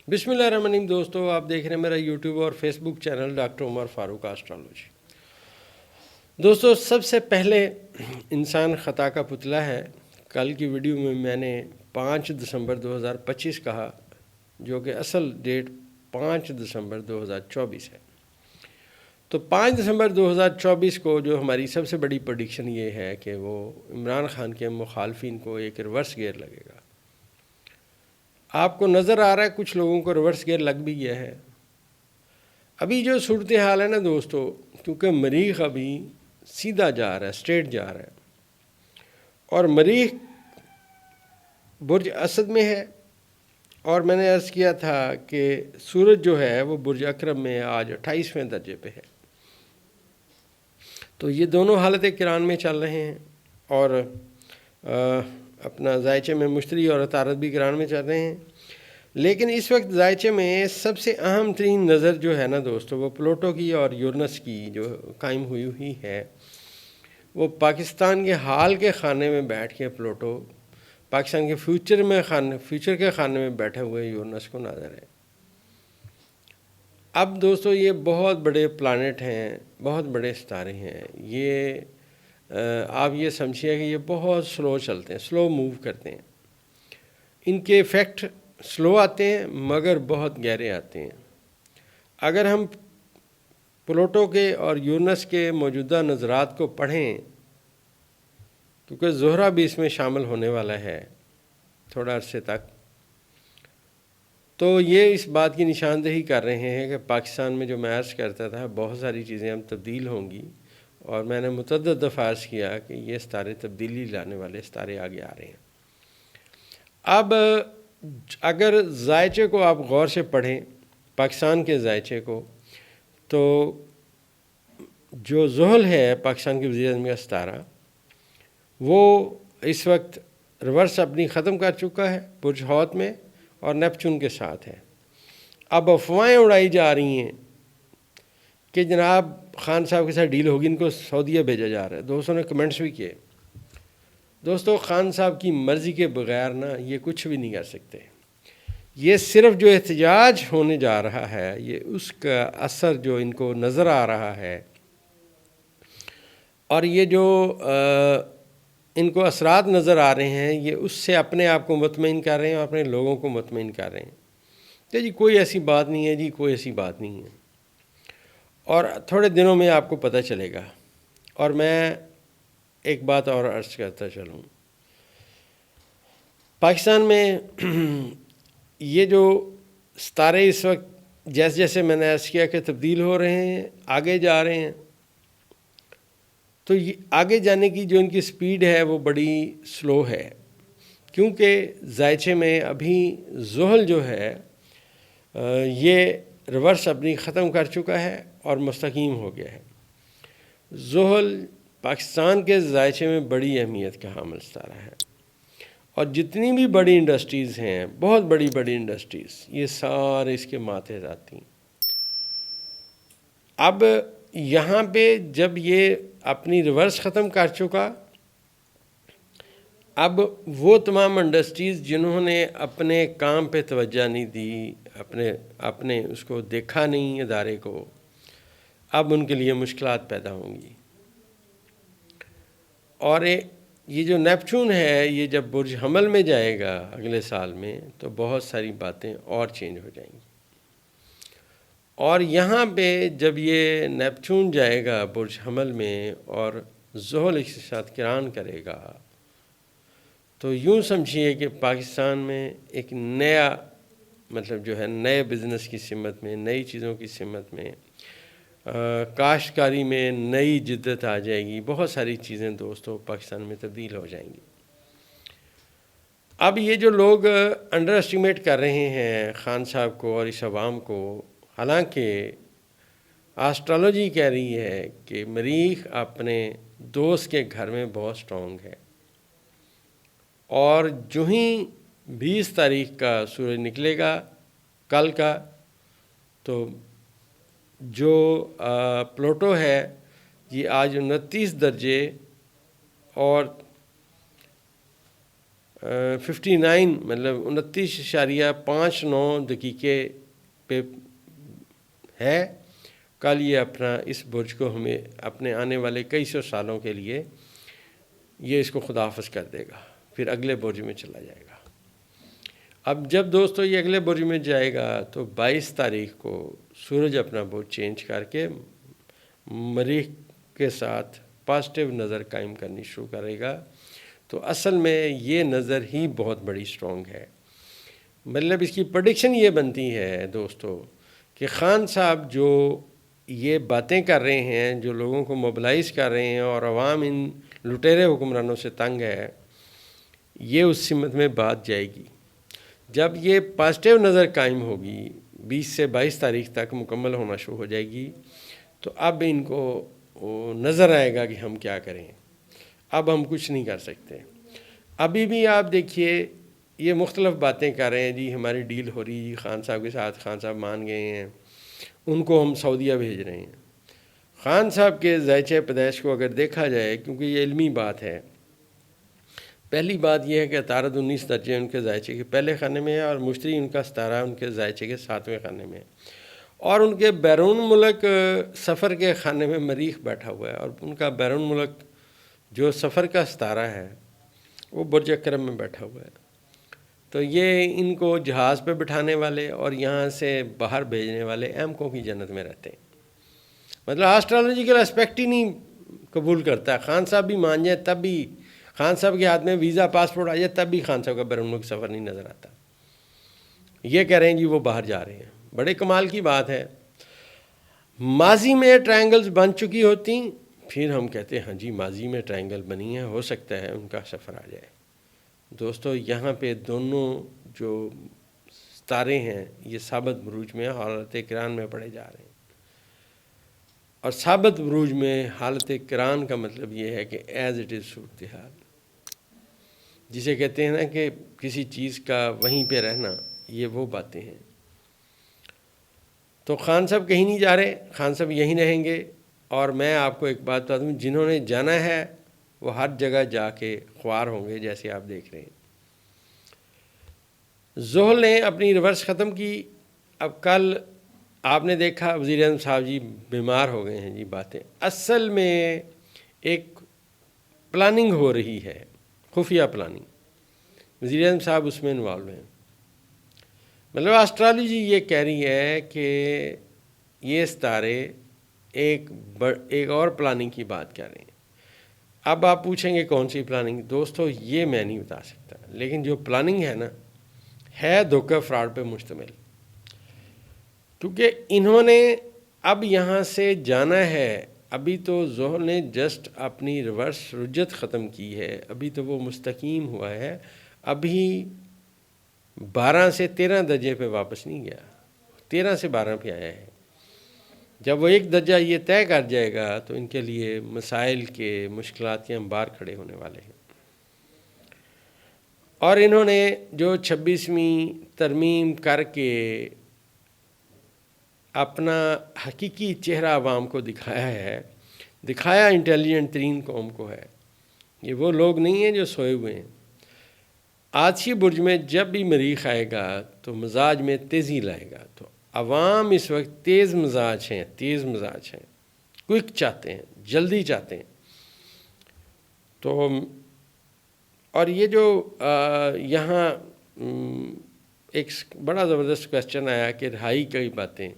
بسم اللہ الرحمن الرحیم دوستو، آپ دیکھ رہے ہیں میرا یوٹیوب اور فیس بک چینل ڈاکٹر عمر فاروق آسٹرالوجی۔ دوستو، سب سے پہلے انسان خطا کا پتلا ہے۔ کل کی ویڈیو میں میں نے 5 دسمبر 2025 کہا، جو کہ اصل ڈیٹ 5 دسمبر 2024 ہے۔ تو 5 دسمبر 2024 کو جو ہماری سب سے بڑی پریڈکشن یہ ہے کہ وہ عمران خان کے مخالفین کو ایک ریورس گیئر لگے گا۔ آپ کو نظر آ رہا ہے کچھ لوگوں کو ریورس گیئر لگ بھی گیا ہے۔ ابھی جو صورتحال ہے نا دوستو، کیونکہ مریخ ابھی سیدھا جا رہا ہے، اسٹریٹ جا رہا ہے، اور مریخ برج اسد میں ہے، اور میں نے عرض کیا تھا کہ سورج جو ہے وہ برج اکرم میں آج 28ویں درجے پہ ہے۔ تو یہ دونوں حالت کران میں چل رہے ہیں، اور اپنا زائچے میں مشتری اور عطارد بھی کران میں چل رہے ہیں۔ لیکن اس وقت زائچے میں سب سے اہم ترین نظر جو ہے نا دوستو، وہ پلوٹو کی اور یورنس کی جو قائم ہوئی ہے۔ وہ پاکستان کے حال کے خانے میں بیٹھ کے پلوٹو پاکستان کے فیوچر کے خانے میں بیٹھے ہوئے یورنس کو نظر ہے۔ اب دوستو، یہ بہت بڑے پلانٹ ہیں، بہت بڑے ستارے ہیں۔ یہ آپ یہ سمجھیے کہ یہ بہت سلو چلتے ہیں، سلو موو کرتے ہیں۔ ان کے ایفیکٹ سلو آتے ہیں مگر بہت گہرے آتے ہیں۔ اگر ہم پلوٹو کے اور یورنس کے موجودہ نظرات کو پڑھیں، کیونکہ زہرہ بھی اس میں شامل ہونے والا ہے تھوڑا عرصے تک، تو یہ اس بات کی نشاندہی کر رہے ہیں کہ پاکستان میں جو میں عرض کرتا تھا بہت ساری چیزیں اب تبدیل ہوں گی، اور میں نے متعدد دفعہ عرض کیا کہ یہ ستارے تبدیلی لانے والے ستارے آگے آ رہے ہیں۔ اب اگر زائچے کو آپ غور سے پڑھیں، پاکستان کے زائچے کو، تو جو زحل ہے پاکستان کے وزیر اعظم کا ستارہ، وہ اس وقت ریورس اپنی ختم کر چکا ہے برج حوت میں اور نیپچون کے ساتھ ہے۔ اب افواہیں اڑائی جا رہی ہیں کہ جناب خان صاحب کے ساتھ ڈیل ہوگی، ان کو سعودیہ بھیجا جا رہا ہے۔ دوستوں نے کمنٹس بھی کیے۔ دوستو، خان صاحب کی مرضی کے بغیر نا یہ کچھ بھی نہیں کر سکتے۔ یہ صرف جو احتجاج ہونے جا رہا ہے، یہ اس کا اثر جو ان کو نظر آ رہا ہے، اور یہ جو ان کو اثرات نظر آ رہے ہیں، یہ اس سے اپنے آپ کو مطمئن کر رہے ہیں اور اپنے لوگوں کو مطمئن کر رہے ہیں کہ جی کوئی ایسی بات نہیں ہے، جی کوئی ایسی بات نہیں ہے، اور تھوڑے دنوں میں آپ کو پتہ چلے گا۔ اور میں ایک بات اور عرض کرتا چلوں، پاکستان میں یہ جو ستارے اس وقت جیسے جیسے میں نے عرض کیا کہ تبدیل ہو رہے ہیں، آگے جا رہے ہیں، تو یہ آگے جانے کی جو ان کی سپیڈ ہے وہ بڑی سلو ہے، کیونکہ زائچے میں ابھی زحل جو ہے یہ ریورس اپنی ختم کر چکا ہے اور مستقیم ہو گیا ہے۔ زحل پاکستان کے زائچے میں بڑی اہمیت کا حامل ستارہ ہے، اور جتنی بھی بڑی انڈسٹریز ہیں، بہت بڑی بڑی انڈسٹریز، یہ سارے اس کے ماتحت آتی ہیں۔ اب یہاں پہ جب یہ اپنی ریورس ختم کر چکا، اب وہ تمام انڈسٹریز جنہوں نے اپنے کام پہ توجہ نہیں دی، اپنے اس کو دیکھا نہیں ادارے کو، اب ان کے لیے مشکلات پیدا ہوں گی۔ اور یہ جو نیپچون ہے، یہ جب برج حمل میں جائے گا اگلے سال میں، تو بہت ساری باتیں اور چینج ہو جائیں گی۔ اور یہاں پہ جب یہ نیپچون جائے گا برج حمل میں اور زحل اس کے ساتھ کران کرے گا، تو یوں سمجھیے کہ پاکستان میں ایک نیا مطلب جو ہے نئے بزنس کی سمت میں، نئی چیزوں کی سمت میں، کاشتکاری میں نئی جدت آ جائے گی۔ بہت ساری چیزیں دوستو پاکستان میں تبدیل ہو جائیں گی۔ اب یہ جو لوگ انڈر اسٹیمیٹ کر رہے ہیں خان صاحب کو اور اس عوام کو، حالانکہ آسٹرالوجی کہہ رہی ہے کہ مریخ اپنے دوست کے گھر میں بہت سٹرونگ ہے، اور جو ہی 20 تاریخ کا سورج نکلے گا کل کا، تو جو پلوٹو ہے یہ آج 29 درجے اور 59 مطلب 29.59 پہ ہے. کل یہ اپنا اس برج کو ہمیں اپنے آنے والے کئی سو سالوں کے لیے یہ اس کو خدا حافظ کر دے گا، پھر اگلے برج میں چلا جائے گا. اب جب دوستو یہ اگلے برج میں جائے گا تو 22 تاریخ کو سورج اپنا برج چینج کر کے مریخ کے ساتھ پازیٹیو نظر قائم کرنی شروع کرے گا. تو اصل میں یہ نظر ہی بہت بڑی سٹرونگ ہے. مطلب اس کی پریڈکشن یہ بنتی ہے دوستو کہ خان صاحب جو یہ باتیں کر رہے ہیں، جو لوگوں کو موبلائز کر رہے ہیں اور عوام ان لٹیرے حکمرانوں سے تنگ ہے، یہ اس سمت میں بات جائے گی. جب یہ پازیٹیو نظر قائم ہوگی 20 سے 22 تاریخ تک مکمل ہونا شروع ہو جائے گی، تو اب ان کو نظر آئے گا کہ ہم کیا کریں. اب ہم کچھ نہیں کر سکتے. ابھی بھی آپ دیکھیے یہ مختلف باتیں کر رہے ہیں، جی ہماری ڈیل ہو رہی، جی خان صاحب کے ساتھ خان صاحب مان گئے ہیں، ان کو ہم سعودیہ بھیج رہے ہیں. خان صاحب کے ذائچہ پیدائش کو اگر دیکھا جائے، کیونکہ یہ علمی بات ہے، پہلی بات یہ ہے کہ عطارد 19 درجے ان کے ذائچے کے پہلے خانے میں ہے اور مشتری ان کا 17 ان کے ذائچے کے 7ویں خانے میں ہے، اور ان کے بیرون ملک سفر کے خانے میں مریخ بیٹھا ہوا ہے، اور ان کا بیرون ملک جو سفر کا 17 ہے وہ برج اکرم میں بیٹھا ہوا ہے. تو یہ ان کو جہاز پہ بٹھانے والے اور یہاں سے باہر بھیجنے والے احمقوں کی جنت میں رہتے ہیں. مطلب آسٹرالوجیکل اسپیکٹ ہی نہیں قبول کرتا. خان صاحب بھی مان جائیں تب بھی، خان صاحب کے ہاتھ میں ویزا پاسپورٹ آ جائے تب بھی خان صاحب کا بیرون ملک سفر نہیں نظر آتا. یہ کہہ رہے ہیں جی وہ باہر جا رہے ہیں. بڑے کمال کی بات ہے. ماضی میں ٹرائنگلز بن چکی ہوتی، پھر ہم کہتے ہیں ہاں جی ماضی میں ٹرائنگل بنی ہے، ہو سکتا ہے ان کا سفر آ جائے. دوستو یہاں پہ دونوں جو ستارے ہیں یہ ثابت بروج میں حالت قران میں پڑھے جا رہے ہیں. اور ثابت بروج میں حالت قران کا مطلب یہ ہے کہ ایز اٹ از صورتحال، جسے کہتے ہیں نا کہ کسی چیز کا وہیں پہ رہنا، یہ وہ باتیں ہیں. تو خان صاحب کہیں نہیں جا رہے، خان صاحب یہیں رہیں گے. اور میں آپ کو ایک بات بتا دوں، جنہوں نے جانا ہے وہ ہر جگہ جا کے خوار ہوں گے، جیسے آپ دیکھ رہے ہیں. زحل نے اپنی ریورس ختم کی. اب کل آپ نے دیکھا وزیر اعظم صاحب جی بیمار ہو گئے ہیں. جی باتیں اصل میں ایک پلاننگ ہو رہی ہے، خفیہ پلاننگ. وزیر اعظم صاحب اس میں انوالو ہیں. مطلب آسٹرالوجی یہ کہہ رہی ہے کہ یہ ستارے ایک اور پلاننگ کی بات کر رہے ہیں. اب آپ پوچھیں گے کون سی پلاننگ؟ دوستو یہ میں نہیں بتا سکتا، لیکن جو پلاننگ ہے نا، ہے دھوکہ فراڈ پہ مشتمل. کیونکہ انہوں نے اب یہاں سے جانا ہے. ابھی تو زحل نے جسٹ اپنی ریورس رجت ختم کی ہے، ابھی تو وہ مستقیم ہوا ہے، ابھی 12 سے 13 درجے پہ واپس نہیں گیا، 13 سے 12 پہ آیا ہے. جب وہ ایک درجہ یہ طے کر جائے گا تو ان کے لیے مسائل کے مشکلات کے انبار کھڑے ہونے والے ہیں. اور انہوں نے جو 26ویں ترمیم کر کے اپنا حقیقی چہرہ عوام کو دکھایا ہے، دکھایا انٹیلیجنٹ ترین قوم کو ہے. یہ وہ لوگ نہیں ہیں جو سوئے ہوئے ہیں. آج برج میں جب بھی مریخ آئے گا تو مزاج میں تیزی لائے گا. تو عوام اس وقت تیز مزاج ہیں، کوئک چاہتے ہیں، جلدی چاہتے ہیں. تو اور یہ جو یہاں ایک بڑا زبردست کویسچن آیا کہ رہائی کی باتیں.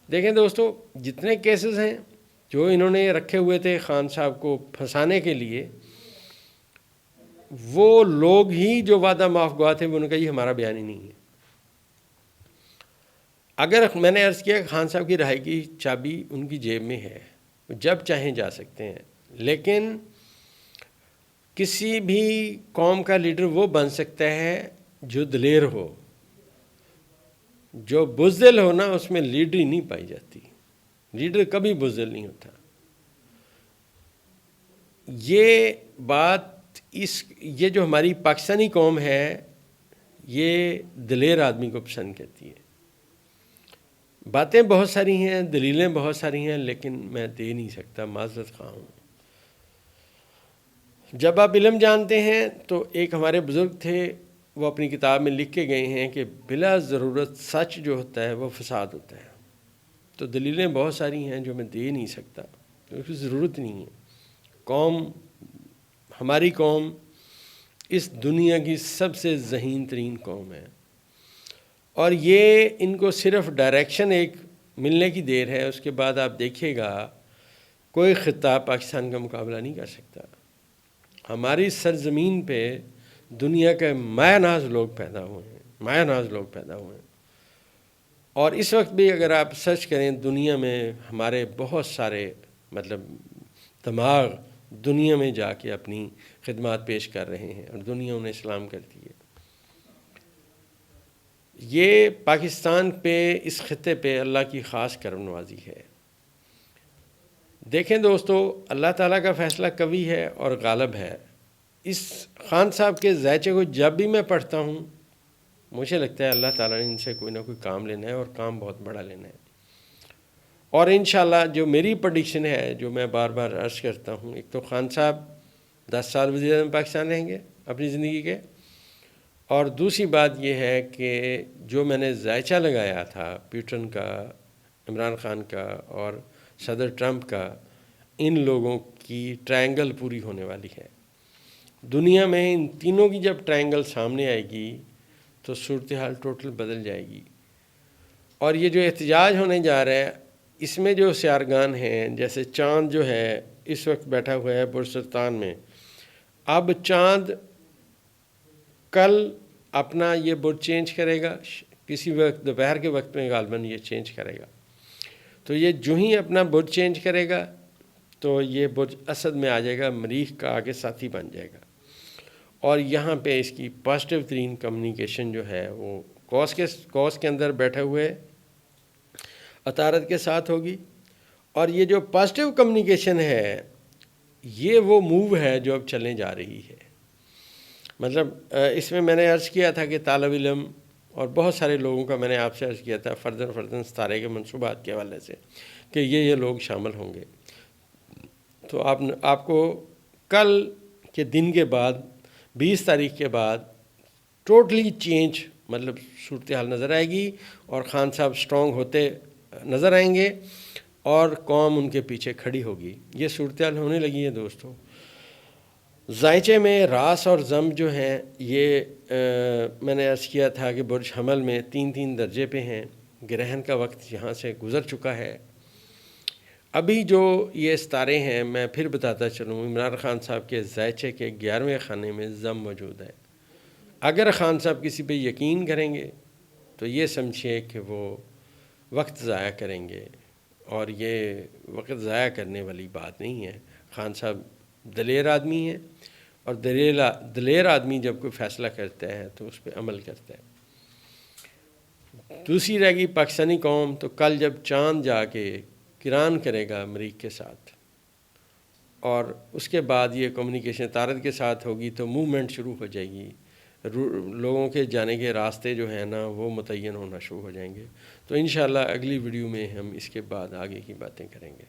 دیکھیں دوستو، جتنے کیسز ہیں جو انہوں نے رکھے ہوئے تھے خان صاحب کو پھنسانے کے لیے، وہ لوگ ہی جو وعدہ معاف گواہ تھے وہ نے کہا یہ ہمارا بیان ہی نہیں ہے. اگر میں نے عرض کیا کہ خان صاحب کی رہائی کی چابی ان کی جیب میں ہے، جب چاہیں جا سکتے ہیں. لیکن کسی بھی قوم کا لیڈر وہ بن سکتا ہے جو دلیر ہو. جو بزدل ہو نا، اس میں لیڈری نہیں پائی جاتی. لیڈر کبھی بزدل نہیں ہوتا. یہ بات یہ جو ہماری پاکستانی قوم ہے یہ دلیر آدمی کو پسند کرتی ہے. باتیں بہت ساری ہیں، دلیلیں بہت ساری ہیں، لیکن میں دے نہیں سکتا، معذرت خواہ ہوں. جب آپ علم جانتے ہیں تو ایک ہمارے بزرگ تھے، وہ اپنی کتاب میں لکھ کے گئے ہیں کہ بلا ضرورت سچ جو ہوتا ہے وہ فساد ہوتا ہے۔ تو دلیلیں بہت ساری ہیں جو میں دے نہیں سکتا، کیونکہ ضرورت نہیں ہے۔ ہماری قوم اس دنیا کی سب سے ذہین ترین قوم ہے، اور یہ ان کو صرف ڈائریکشن ایک ملنے کی دیر ہے، اس کے بعد آپ دیکھیے گا کوئی خطہ پاکستان کا مقابلہ نہیں کر سکتا۔ ہماری سرزمین پہ دنیا کے مایہ ناز لوگ پیدا ہوئے ہیں، اور اس وقت بھی اگر آپ سرچ کریں دنیا میں ہمارے بہت سارے دماغ دنیا میں جا کے اپنی خدمات پیش کر رہے ہیں، اور دنیا انہیں سلام کرتی ہے۔ یہ پاکستان پہ، اس خطے پہ اللہ کی خاص کرم نوازی ہے۔ دیکھیں دوستو، اللہ تعالیٰ کا فیصلہ قوی ہے اور غالب ہے۔ اس خان صاحب کے ذائچے کو جب بھی میں پڑھتا ہوں مجھے لگتا ہے اللہ تعالیٰ نے ان سے کوئی نہ کوئی کام لینا ہے، اور کام بہت بڑا لینا ہے۔ اور انشاءاللہ جو میری پریڈکشن ہے، جو میں بار بار عرض کرتا ہوں، ایک تو خان صاحب 10 سال وزیر اعظم پاکستان رہیں گے اپنی زندگی کے، اور دوسری بات یہ ہے کہ جو میں نے ذائچہ لگایا تھا پیوٹن کا، عمران خان کا اور صدر ٹرمپ کا، ان لوگوں کی ٹرائنگل پوری ہونے والی ہے۔ دنیا میں ان تینوں کی جب ٹرائنگل سامنے آئے گی تو صورتحال ٹوٹل بدل جائے گی۔ اور یہ جو احتجاج ہونے جا رہا ہے، اس میں جو سیارگان ہیں، جیسے چاند جو ہے اس وقت بیٹھا ہوا ہے برج سلطان میں، اب چاند کل اپنا یہ برج چینج کرے گا، کسی وقت دوپہر کے وقت میں غالباً یہ چینج کرے گا۔ تو یہ جو ہی اپنا برج چینج کرے گا تو یہ برج اسد میں آ جائے گا، مریخ کا آگے ساتھی بن جائے گا، اور یہاں پہ اس کی پازیٹیو ترین کمیونیکیشن جو ہے وہ کوس کے اندر بیٹھے ہوئے عطارد کے ساتھ ہوگی۔ اور یہ جو پازیٹیو کمیونیکیشن ہے یہ وہ موو ہے جو اب چلنے جا رہی ہے۔ اس میں نے عرض کیا تھا کہ طالب علم اور بہت سارے لوگوں کا میں نے آپ سے عرض کیا تھا فرداً ستارے کے منصوبات کے حوالے سے کہ یہ لوگ شامل ہوں گے۔ تو آپ کو کل کے دن کے بعد 20 تاریخ کے بعد ٹوٹلی چینج صورتحال نظر آئے گی، اور خان صاحب سٹرونگ ہوتے نظر آئیں گے اور قوم ان کے پیچھے کھڑی ہوگی۔ یہ صورتحال ہونے لگی ہے دوستو۔ ذائچے میں راس اور ضم جو ہیں یہ میں نے عرض کیا تھا کہ برج حمل میں 3 درجے پہ ہیں، گرہن کا وقت یہاں سے گزر چکا ہے۔ ابھی جو یہ ستارے ہیں میں پھر بتاتا چلوں، عمران خان صاحب کے ذائچے کے 11ویں خانے میں ضم موجود ہے۔ اگر خان صاحب کسی پہ یقین کریں گے تو یہ سمجھیے کہ وہ وقت ضائع کریں گے، اور یہ وقت ضائع کرنے والی بات نہیں ہے۔ خان صاحب دلیر آدمی ہیں، اور دلیر آدمی جب کوئی فیصلہ کرتا ہے تو اس پہ عمل کرتا ہے۔ دوسری رہ گئی پاکستانی قوم، تو کل جب چاند جا کے کران کرے گا مریخ کے ساتھ، اور اس کے بعد یہ کمیونیکیشن عطارد کے ساتھ ہوگی تو موومنٹ شروع ہو جائے گی، لوگوں کے جانے کے راستے جو ہیں نا وہ متعین ہونا شروع ہو جائیں گے۔ تو انشاءاللہ اگلی ویڈیو میں ہم اس کے بعد آگے کی باتیں کریں گے۔